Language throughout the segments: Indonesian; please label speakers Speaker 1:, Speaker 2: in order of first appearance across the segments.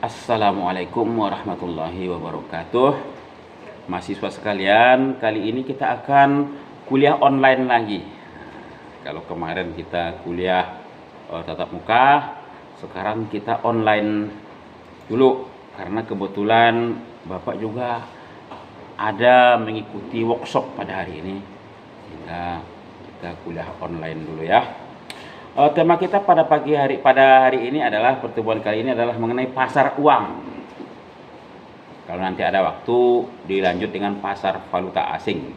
Speaker 1: Assalamualaikum warahmatullahi wabarakatuh. Mahasiswa sekalian, kali ini kita akan kuliah online lagi. Kalau kemarin kita kuliah tatap muka, sekarang kita online dulu. Karena kebetulan Bapak juga ada mengikuti workshop pada hari ini, sehingga kita kuliah online dulu ya. Tema kita pada hari ini adalah pertemuan kali ini adalah mengenai pasar uang. Kalau nanti ada waktu dilanjut dengan pasar valuta asing.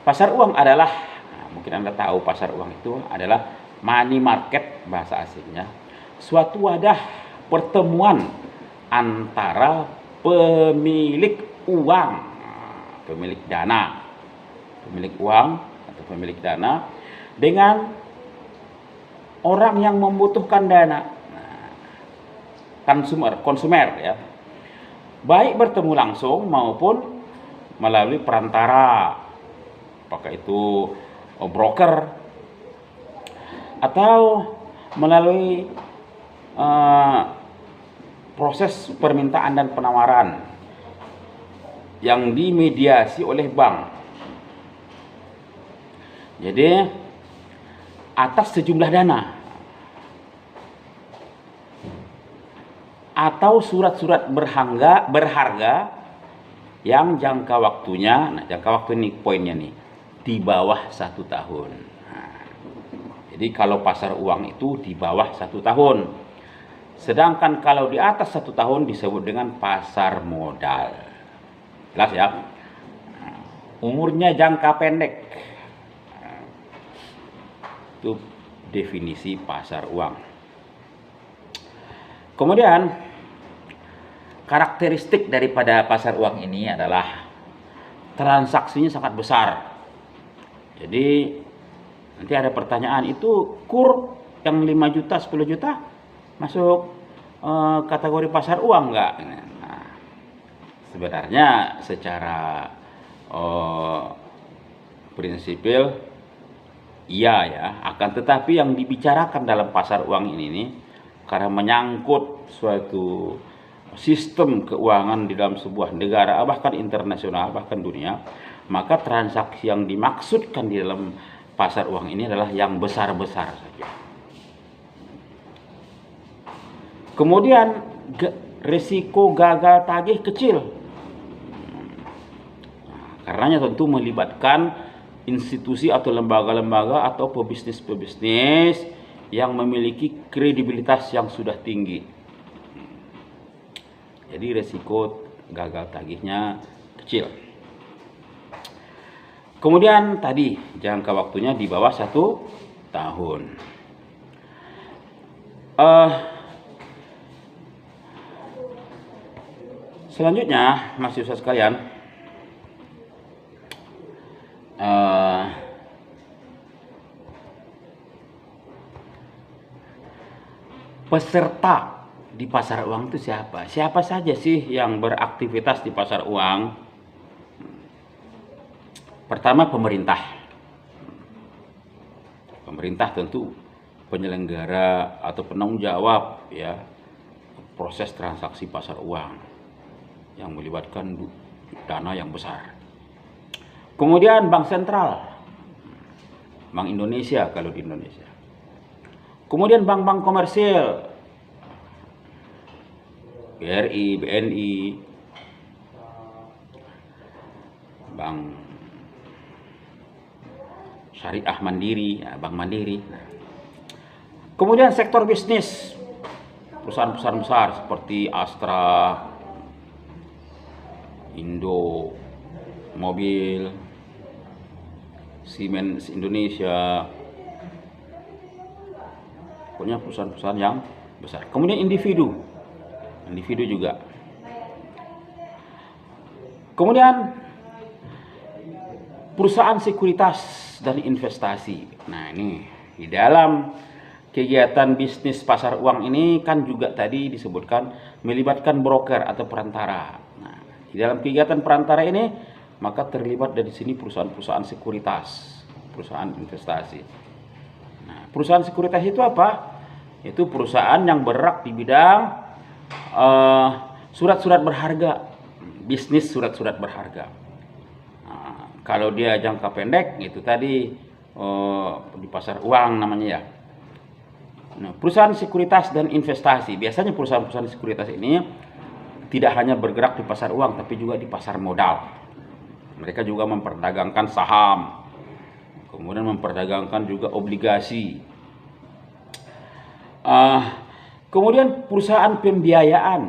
Speaker 1: Pasar uang adalah, mungkin Anda tahu pasar uang itu adalah money market bahasa asingnya, suatu wadah pertemuan antara pemilik uang, pemilik dana, pemilik uang atau pemilik dana dengan orang yang membutuhkan dana, konsumer ya, baik bertemu langsung maupun melalui perantara, apakah itu broker atau melalui proses permintaan dan penawaran yang dimediasi oleh bank. Jadi atas sejumlah dana atau surat-surat berharga yang jangka waktunya, jangka waktu ini poinnya nih, di bawah 1 tahun. Jadi kalau pasar uang itu di bawah 1 tahun, sedangkan kalau di atas 1 tahun disebut dengan pasar modal. Jelas ya? Umurnya jangka pendek. Itu definisi pasar uang. Kemudian karakteristik daripada pasar uang ini adalah transaksinya sangat besar. Jadi nanti ada pertanyaan, itu kur yang 5 juta 10 juta masuk kategori pasar uang enggak? Nah, sebenarnya secara prinsipil iya ya, akan tetapi yang dibicarakan dalam pasar uang ini nih, karena menyangkut suatu sistem keuangan di dalam sebuah negara, bahkan internasional, bahkan dunia, maka transaksi yang dimaksudkan di dalam pasar uang ini adalah yang besar-besar saja. Kemudian risiko gagal tagih kecil, karenanya tentu melibatkan institusi atau lembaga-lembaga atau pebisnis yang memiliki kredibilitas yang sudah tinggi. Jadi resiko gagal tagihnya kecil. Kemudian tadi jangka waktunya di bawah 1 tahun. Selanjutnya, mahasiswa sekalian, peserta di pasar uang itu siapa? Siapa saja sih yang beraktivitas di pasar uang? Pertama, pemerintah. Pemerintah tentu penyelenggara atau penanggung jawab ya proses transaksi pasar uang yang melibatkan dana yang besar. Kemudian Bank Sentral, Bank Indonesia kalau di Indonesia. Kemudian bank-bank komersil, BRI, BNI, Bank Syariah Mandiri, ya, Bank Mandiri. Kemudian sektor bisnis, perusahaan-perusahaan besar seperti Astra, Indo Mobil, Siemens Indonesia, pokoknya perusahaan-perusahaan yang besar. Kemudian individu juga. Kemudian perusahaan sekuritas dan investasi. Nah, ini di dalam kegiatan bisnis pasar uang ini kan juga tadi disebutkan melibatkan broker atau perantara. Nah, di dalam kegiatan perantara ini maka terlibat dari sini perusahaan-perusahaan sekuritas, perusahaan investasi. Nah, perusahaan sekuritas itu apa? Itu perusahaan yang bergerak di bidang surat-surat berharga, bisnis surat-surat berharga. Kalau dia jangka pendek itu tadi di pasar uang namanya ya. Nah, perusahaan sekuritas dan investasi, biasanya perusahaan-perusahaan sekuritas ini tidak hanya bergerak di pasar uang tapi juga di pasar modal. Mereka juga memperdagangkan saham, kemudian memperdagangkan juga obligasi. Kemudian perusahaan pembiayaan,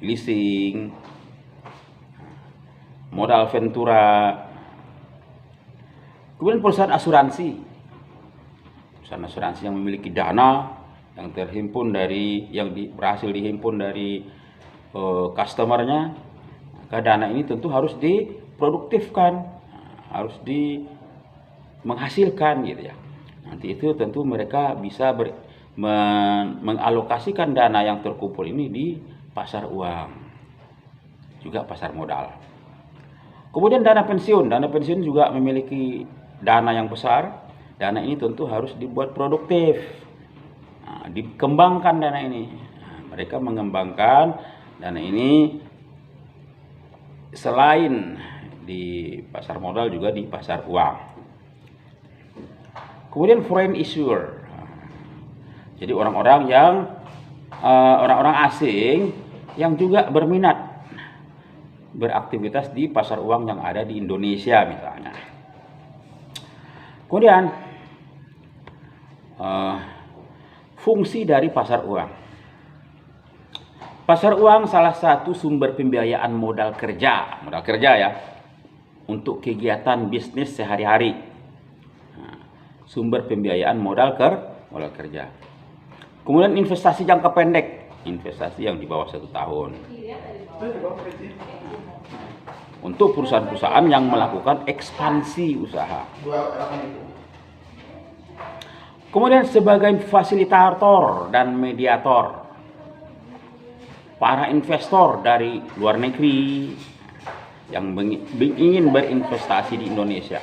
Speaker 1: leasing, modal ventura. Kemudian perusahaan asuransi, perusahaan asuransi yang memiliki dana yang terhimpun dari berhasil dihimpun dari customernya. Maka dana ini tentu harus diproduktifkan, harus menghasilkan gitu ya. Nanti itu tentu mereka bisa mengalokasikan dana yang terkumpul ini di pasar uang, juga pasar modal. Kemudian dana pensiun juga memiliki dana yang besar. Dana ini tentu harus dibuat produktif, dikembangkan dana ini. Mereka mengembangkan dana ini selain di pasar modal juga di pasar uang. Kemudian foreign issuer, jadi orang-orang asing yang juga berminat beraktivitas di pasar uang yang ada di Indonesia misalnya. Kemudian fungsi dari pasar uang. Pasar uang salah satu sumber pembiayaan modal kerja ya, untuk kegiatan bisnis sehari-hari. Sumber pembiayaan modal kerja. Kemudian investasi jangka pendek, investasi yang di bawah 1 tahun. Untuk perusahaan-perusahaan yang melakukan ekspansi usaha. Kemudian sebagai fasilitator dan mediator, para investor dari luar negeri yang ingin berinvestasi di Indonesia,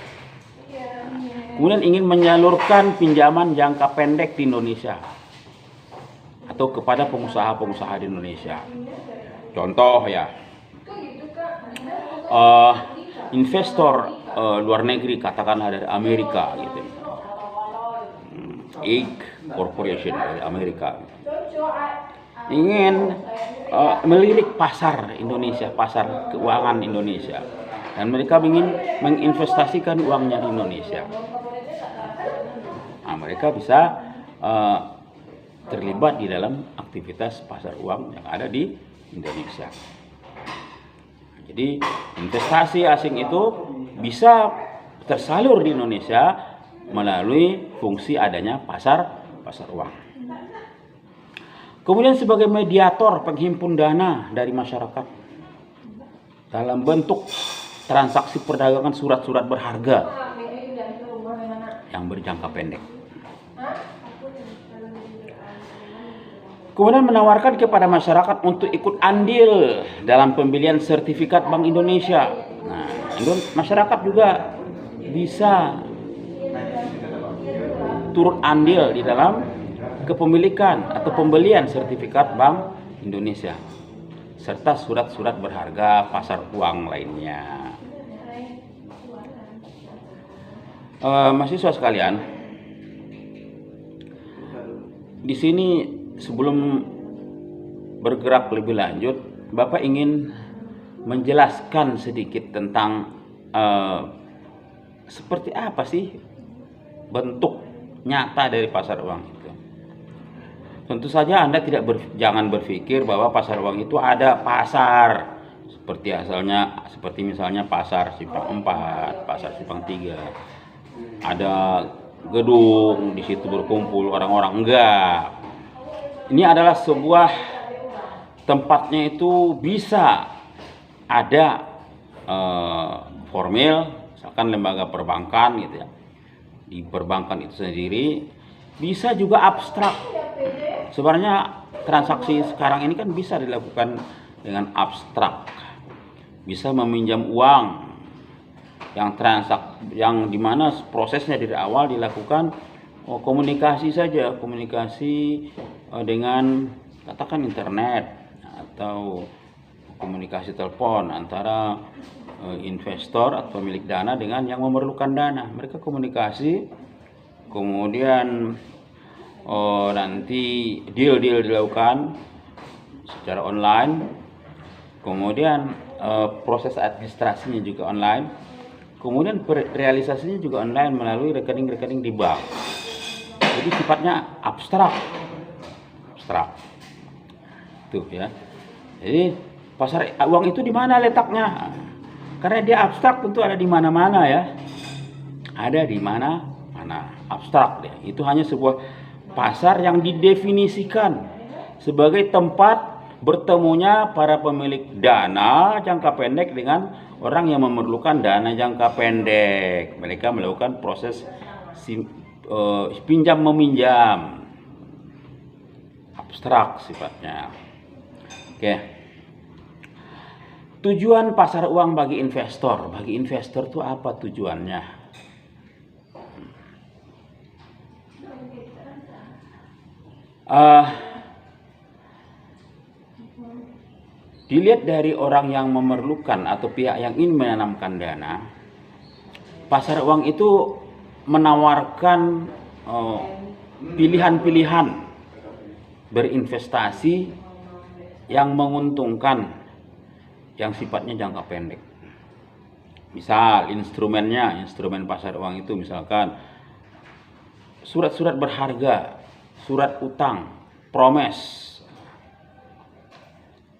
Speaker 1: kemudian ingin menyalurkan pinjaman jangka pendek di Indonesia atau kepada pengusaha-pengusaha di Indonesia. Contoh ya, investor luar negeri, katakanlah dari Amerika gitu, Egg Corporation dari Amerika, ingin melirik pasar Indonesia, pasar keuangan Indonesia, dan mereka ingin menginvestasikan uangnya di Indonesia. Nah, mereka bisa terlibat di dalam aktivitas pasar uang yang ada di Indonesia. Jadi investasi asing itu bisa tersalur di Indonesia melalui fungsi adanya pasar uang. Kemudian sebagai mediator penghimpun dana dari masyarakat dalam bentuk transaksi perdagangan surat-surat berharga yang berjangka pendek. Kemudian menawarkan kepada masyarakat untuk ikut andil dalam pembelian sertifikat Bank Indonesia. Nah, masyarakat juga bisa turut andil di dalam kepemilikan atau pembelian sertifikat Bank Indonesia serta surat-surat berharga pasar uang lainnya. Mahasiswa sekalian, di sini sebelum bergerak lebih lanjut, Bapak ingin menjelaskan sedikit tentang seperti apa sih bentuk nyata dari pasar uang itu. Tentu saja Anda jangan berpikir bahwa pasar uang itu ada pasar seperti misalnya pasar Simpang 4, pasar Simpang 3. Ada gedung di situ berkumpul orang-orang, enggak. Ini adalah sebuah tempatnya itu bisa ada formil, misalkan lembaga perbankan gitu ya. Di perbankan itu sendiri bisa juga abstrak. Sebenarnya transaksi sekarang ini kan bisa dilakukan dengan abstrak. Bisa meminjam uang yang dimana prosesnya dari awal dilakukan komunikasi saja, dengan katakan internet atau komunikasi telepon antara investor atau pemilik dana dengan yang memerlukan dana. Mereka komunikasi, kemudian nanti deal dilakukan secara online, kemudian proses administrasinya juga online, kemudian realisasinya juga online melalui rekening-rekening di bank. Jadi sifatnya abstrak tuh ya. Jadi pasar uang itu di mana letaknya? Karena dia abstrak, tentu ada di mana-mana ya. Ada di mana-mana, abstrak deh. Itu hanya sebuah pasar yang didefinisikan sebagai tempat bertemunya para pemilik dana jangka pendek dengan orang yang memerlukan dana jangka pendek. Mereka melakukan proses pinjam meminjam, abstrak sifatnya. Oke. Tujuan pasar uang bagi investor. Bagi investor itu apa tujuannya? Dilihat dari orang yang memerlukan atau pihak yang ingin menanamkan dana, pasar uang itu menawarkan pilihan-pilihan berinvestasi yang menguntungkan, yang sifatnya jangka pendek. Misal instrumen pasar uang itu misalkan surat-surat berharga, surat utang, promes.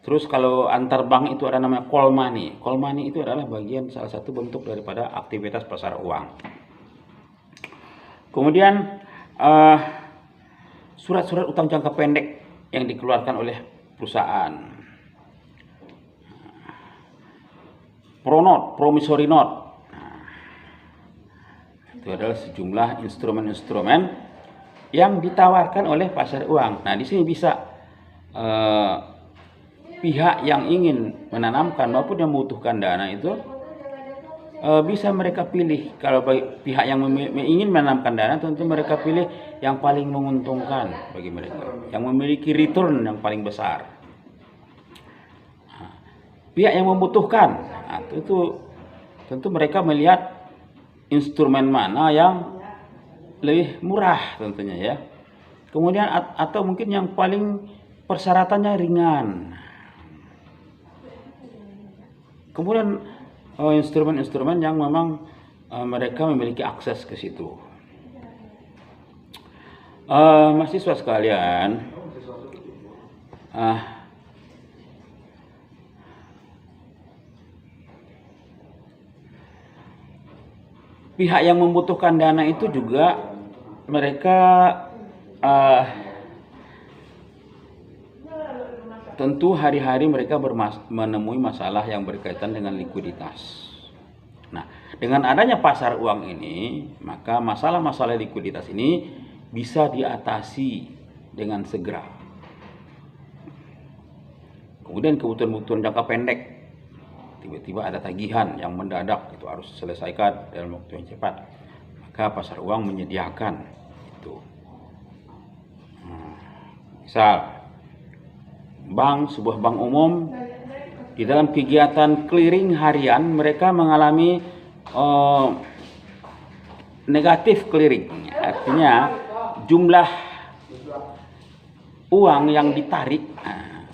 Speaker 1: Terus kalau antar bank itu ada namanya call money. Call money itu adalah bagian salah satu bentuk daripada aktivitas pasar uang. Kemudian surat-surat utang jangka pendek yang dikeluarkan oleh perusahaan. Pronote, promissory note. Itu adalah sejumlah instrumen-instrumen yang ditawarkan oleh pasar uang. Nah, di sini bisa pihak yang ingin menanamkan maupun yang membutuhkan dana itu bisa mereka pilih. Kalau pihak yang ingin menanamkan dana, tentu mereka pilih yang paling menguntungkan bagi mereka, yang memiliki return yang paling besar. Pihak yang membutuhkan, nah, itu tentu mereka melihat instrumen mana yang lebih murah tentunya ya. Kemudian atau mungkin yang paling persyaratannya ringan. Kemudian instrumen-instrumen yang memang mereka memiliki akses ke situ. Mahasiswa sekalian, pihak yang membutuhkan dana itu juga mereka tentu hari-hari mereka menemui masalah yang berkaitan dengan likuiditas. Nah, dengan adanya pasar uang ini, maka masalah-masalah likuiditas ini bisa diatasi dengan segera. Kemudian kebutuhan-kebutuhan jangka pendek, tiba-tiba ada tagihan yang mendadak, itu harus diselesaikan dalam waktu yang cepat. Maka pasar uang menyediakan itu. Misal sebuah bank umum di dalam kegiatan clearing harian mereka mengalami negatif clearing, artinya jumlah uang yang ditarik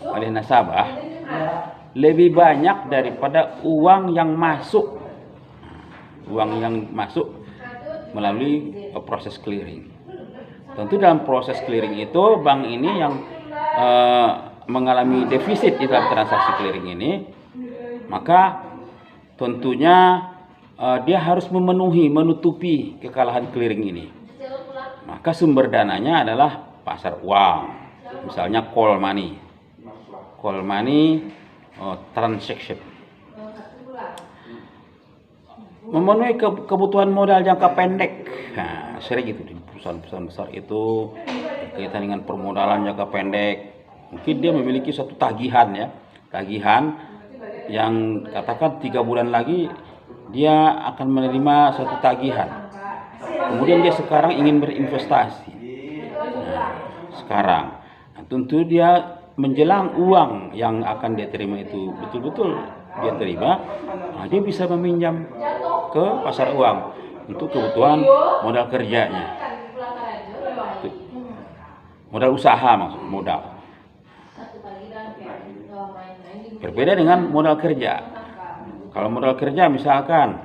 Speaker 1: oleh nasabah lebih banyak daripada uang yang masuk melalui proses clearing. Tentu dalam proses clearing itu bank ini yang mengalami defisit di dalam transaksi clearing ini, maka tentunya dia harus menutupi kekalahan clearing ini. Maka sumber dananya adalah pasar uang, misalnya call money transaction. Memenuhi kebutuhan modal jangka pendek. Nah, sering itu di perusahaan-perusahaan besar itu berkaitan dengan permodalan jangka pendek. Mungkin dia memiliki satu tagihan yang katakan 3 bulan lagi dia akan menerima satu tagihan. Kemudian dia sekarang ingin berinvestasi. Nah, tentu dia menjelang uang yang akan dia terima itu betul-betul dia terima, nah dia bisa meminjam ke pasar uang untuk kebutuhan modal kerjanya, modal usaha, maksud modal. Berbeda dengan modal kerja. Kalau modal kerja misalkan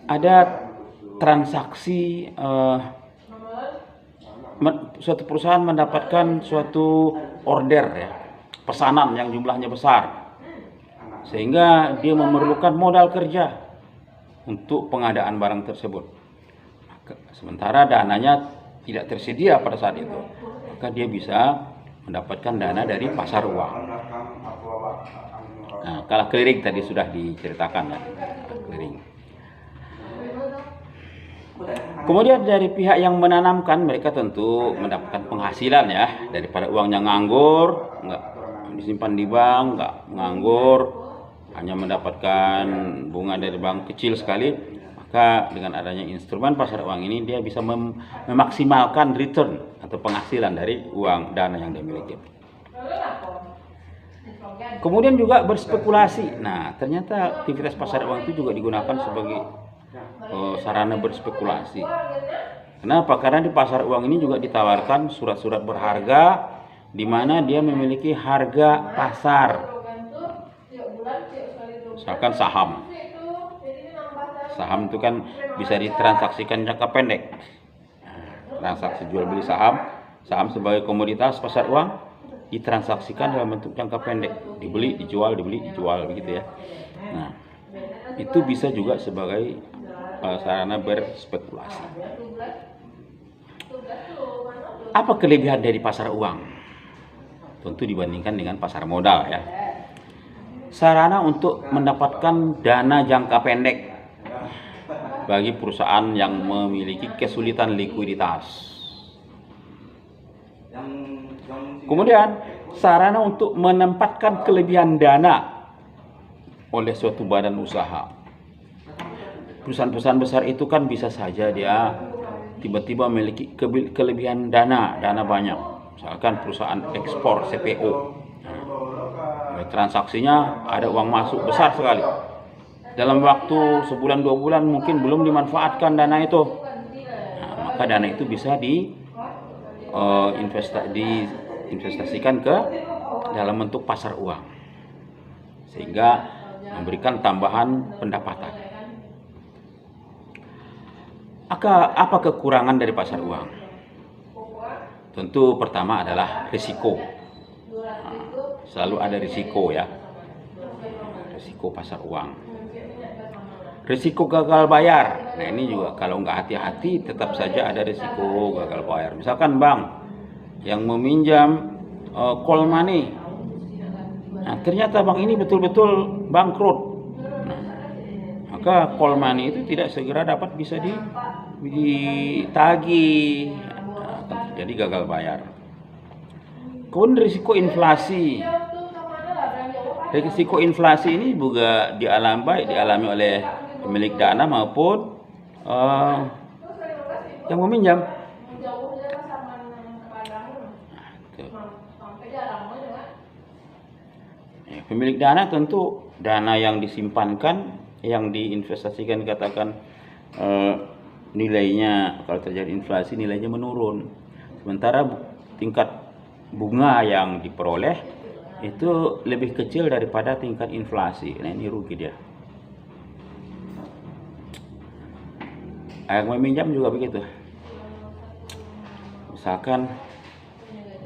Speaker 1: ada transaksi, suatu perusahaan mendapatkan suatu order ya, pesanan yang jumlahnya besar, sehingga dia memerlukan modal kerja untuk pengadaan barang tersebut. Sementara dananya tidak tersedia pada saat itu, maka dia bisa mendapatkan dana dari pasar uang. Nah, kalau clearing tadi sudah diceritakan ya, clearing. Kemudian dari pihak yang menanamkan, mereka tentu mendapatkan penghasilan ya, daripada uangnya nganggur, nggak disimpan di bank, nggak nganggur, hanya mendapatkan bunga dari bank kecil sekali. Maka dengan adanya instrumen pasar uang ini, dia bisa memaksimalkan return atau penghasilan dari uang dana yang dia miliki. Kemudian juga berspekulasi. Nah, ternyata aktivitas pasar uang itu juga digunakan sebagai sarana berspekulasi. Kenapa? Karena di pasar uang ini juga ditawarkan surat-surat berharga, di mana dia memiliki harga pasar. Misalkan saham. Saham itu kan bisa ditransaksikan jangka pendek. Transaksi jual beli saham, saham sebagai komoditas pasar uang ditransaksikan dalam bentuk jangka pendek, dibeli, dijual, begitu ya. Nah, itu bisa juga sebagai sarana berspekulasi. Apa kelebihan dari pasar uang? Tentu dibandingkan dengan pasar modal ya. Sarana untuk mendapatkan dana jangka pendek bagi perusahaan yang memiliki kesulitan likuiditas. Kemudian sarana untuk menempatkan kelebihan dana oleh suatu badan usaha. Perusahaan-perusahaan besar itu kan bisa saja dia tiba-tiba memiliki kelebihan dana banyak. Misalkan perusahaan ekspor CPO, transaksinya ada uang masuk besar sekali. Dalam waktu sebulan 2 bulan mungkin belum dimanfaatkan dana itu. Nah, maka dana itu bisa diinvestasikan ke dalam bentuk pasar uang, sehingga memberikan tambahan pendapatan. Apa kekurangan dari pasar uang? Tentu pertama adalah risiko. Nah, selalu ada risiko ya, risiko pasar uang. Risiko gagal bayar. Nah, ini juga kalau nggak hati-hati tetap saja ada risiko gagal bayar. Misalkan bank yang meminjam call money, nah ternyata bank ini betul-betul bangkrut. Nah, maka call money itu tidak segera dapat bisa ditagih, nah, jadi gagal bayar. Kemudian risiko inflasi. Risiko inflasi ini juga dialami oleh pemilik dana maupun yang meminjam. Pemilik dana tentu dana yang disimpankan, yang diinvestasikan, katakan nilainya kalau terjadi inflasi nilainya menurun, sementara tingkat bunga yang diperoleh itu lebih kecil daripada tingkat inflasi. Nah, ini rugi dia. Yang meminjam juga begitu. Misalkan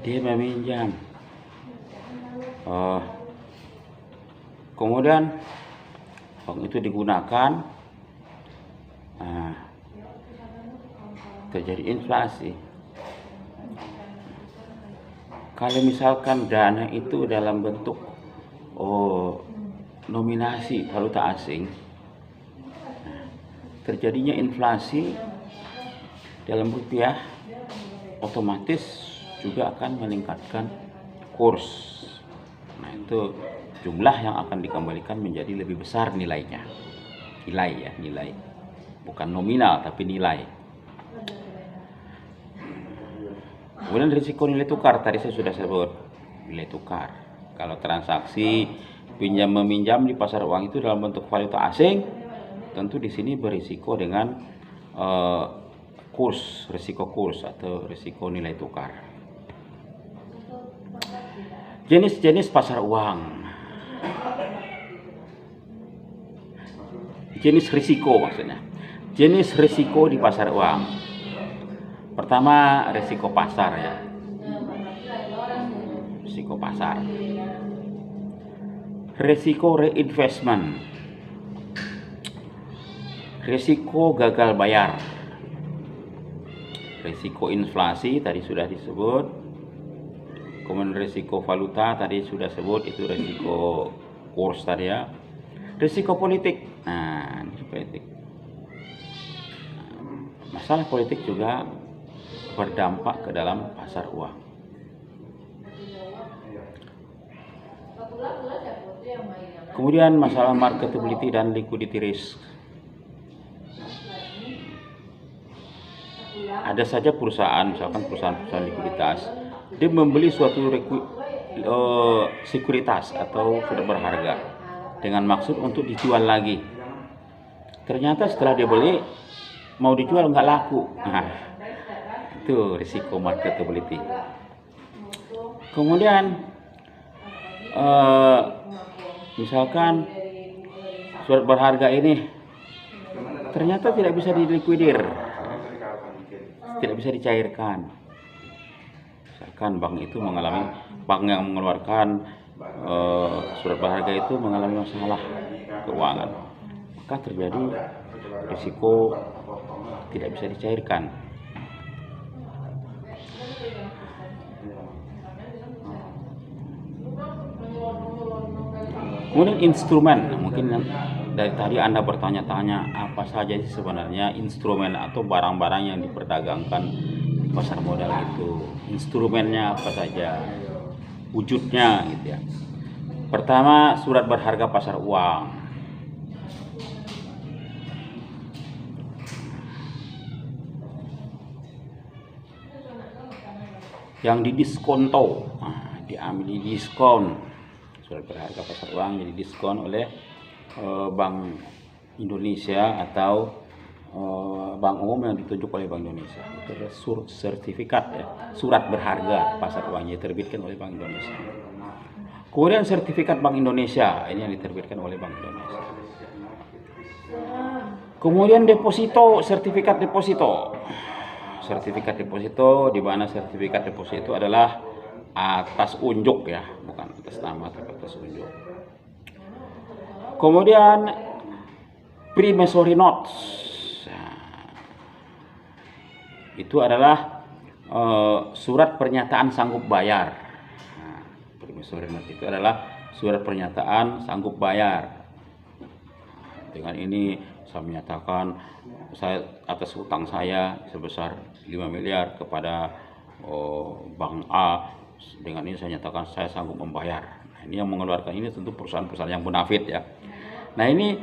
Speaker 1: dia meminjam, kemudian uang itu digunakan, terjadi inflasi. Kalau misalkan dana itu dalam bentuk nominasi valuta asing, terjadinya inflasi dalam rupiah, otomatis juga akan meningkatkan kurs. Nah, itu jumlah yang akan dikembalikan menjadi lebih besar nilainya. Nilai, bukan nominal tapi nilai. Kemudian risiko nilai tukar tadi saya sudah sebut, nilai tukar. Kalau transaksi pinjam meminjam di pasar uang itu dalam bentuk valuta asing, tentu di sini berisiko dengan risiko kurs atau risiko nilai tukar. Jenis-jenis pasar uang. Jenis risiko maksudnya. Jenis risiko di pasar uang. Pertama, risiko pasar ya. Risiko pasar. Risiko reinvestment. Risiko gagal bayar. Risiko inflasi tadi sudah disebut. Kemudian risiko valuta tadi sudah sebut, itu risiko kurs tadi ya. Risiko politik. Nah, ini politik. Masalah politik juga berdampak ke dalam pasar uang. Kemudian masalah marketability dan liquidity risk. Ada saja perusahaan, misalkan perusahaan likuiditas, dia membeli suatu sekuritas atau sudah berharga dengan maksud untuk dijual lagi. Ternyata setelah dia beli mau dijual nggak laku. Nah, itu risiko marketability. Kemudian misalkan surat berharga ini ternyata tidak bisa dilikuidir, tidak bisa dicairkan. Misalkan bank yang mengeluarkan surat berharga itu mengalami masalah keuangan, maka terjadi risiko tidak bisa dicairkan. Kemudian instrumen, mungkin dari tadi Anda bertanya-tanya apa saja sih sebenarnya instrumen atau barang-barang yang diperdagangkan di pasar modal itu. Instrumennya apa saja, wujudnya gitu ya. Pertama, surat berharga pasar uang. Yang didiskonto, diambil di diskon. Surat berharga pasar uang jadi diskon oleh Bank Indonesia atau bank umum yang ditunjuk oleh Bank Indonesia. Itu adalah sertifikat ya, surat berharga pasar uangnya diterbitkan oleh Bank Indonesia. Kemudian sertifikat Bank Indonesia, ini yang diterbitkan oleh Bank Indonesia. Kemudian deposito, sertifikat deposito. Sertifikat deposito, di mana sertifikat deposito adalah atas unjuk ya, bukan atas nama tapi atas unjuk. Kemudian promissory notes, itu adalah surat pernyataan sanggup bayar. Promissory note itu adalah surat pernyataan sanggup bayar. Dengan ini saya menyatakan saya atas hutang saya sebesar 5 miliar kepada Bank A. Dengan ini saya nyatakan saya sanggup membayar. Nah, ini yang mengeluarkan ini tentu perusahaan-perusahaan yang bonafit ya. Nah, ini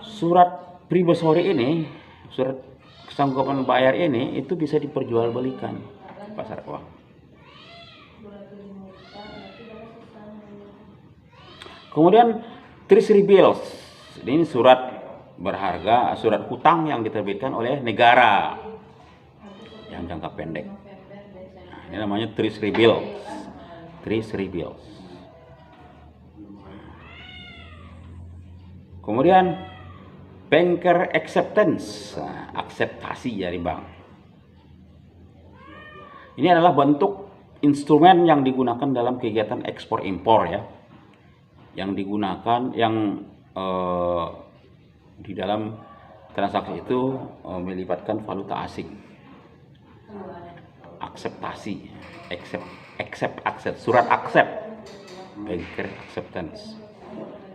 Speaker 1: surat promissory ini, surat kesanggupan bayar ini itu bisa diperjualbelikan di pasar uang. Kemudian treasury bills, ini surat berharga, surat hutang yang diterbitkan oleh negara yang jangka pendek. Nah, ini namanya treasury bills. Treasury bills. Kemudian banker acceptance, akseptasi dari bank. Ini adalah bentuk instrumen yang digunakan dalam kegiatan ekspor impor ya, yang digunakan di dalam transaksi itu melibatkan valuta asing. Akseptasi, surat accept, banker acceptance.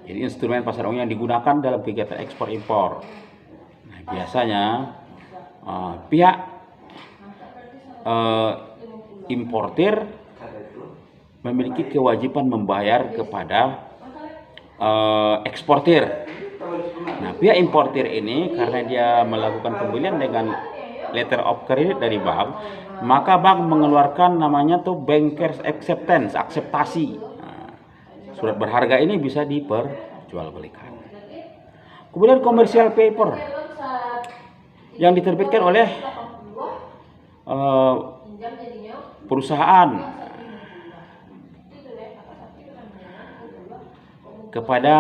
Speaker 1: Jadi instrumen pasar uang yang digunakan dalam kegiatan ekspor impor. Nah, biasanya pihak importir memiliki kewajiban membayar kepada eksportir. Nah, pihak importir ini karena dia melakukan pembelian dengan letter of credit dari bank, maka bank mengeluarkan namanya tuh bankers acceptance, akseptasi. Nah, surat berharga ini bisa diperjualbelikan. Kemudian commercial paper yang diterbitkan oleh perusahaan kepada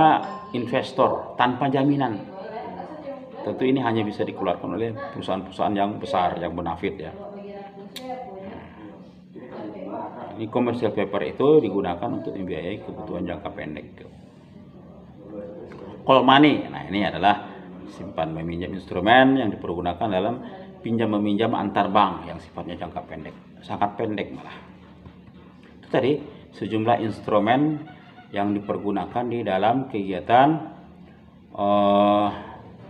Speaker 1: investor tanpa jaminan. Tentu ini hanya bisa dikeluarkan oleh perusahaan-perusahaan yang besar, yang bonafit ya. Ini commercial paper itu digunakan untuk membiayai kebutuhan jangka pendek. Call money, nah ini adalah simpan meminjam instrumen yang dipergunakan dalam pinjam meminjam antar bank yang sifatnya jangka pendek, sangat pendek malah. Itu tadi sejumlah instrumen yang dipergunakan di dalam kegiatan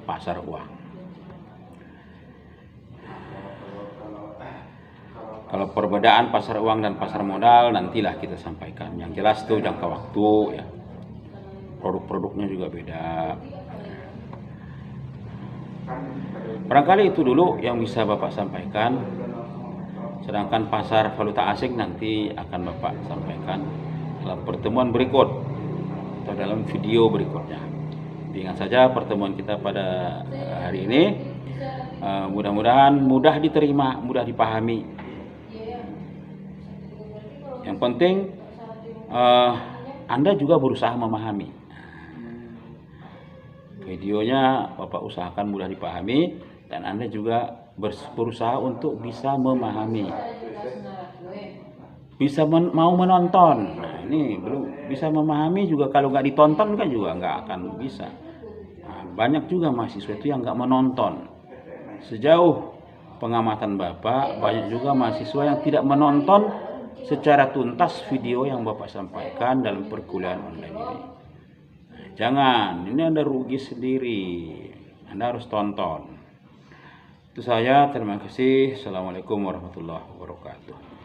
Speaker 1: pasar uang. Kalau perbedaan pasar uang dan pasar modal nantilah kita sampaikan. Yang jelas tuh jangka waktu ya. Produk-produknya juga beda. Barangkali itu dulu yang bisa Bapak sampaikan. Sedangkan pasar valuta asing nanti akan Bapak sampaikan dalam pertemuan berikut atau dalam video berikutnya. Ingat saja pertemuan kita pada hari ini mudah-mudahan mudah diterima, mudah dipahami. Yang penting Anda juga berusaha memahami. Videonya Bapak usahakan mudah dipahami dan Anda juga berusaha untuk bisa memahami. Bisa mau menonton. Nah, ini belum bisa memahami juga kalau nggak ditonton kan juga nggak akan bisa. Nah, banyak juga mahasiswa itu yang nggak menonton. Sejauh pengamatan Bapak, banyak juga mahasiswa yang tidak menonton secara tuntas video yang Bapak sampaikan dalam perkuliahan online ini. Jangan, ini Anda rugi sendiri. Anda harus tonton. Itu saya, terima kasih. Assalamualaikum warahmatullahi wabarakatuh.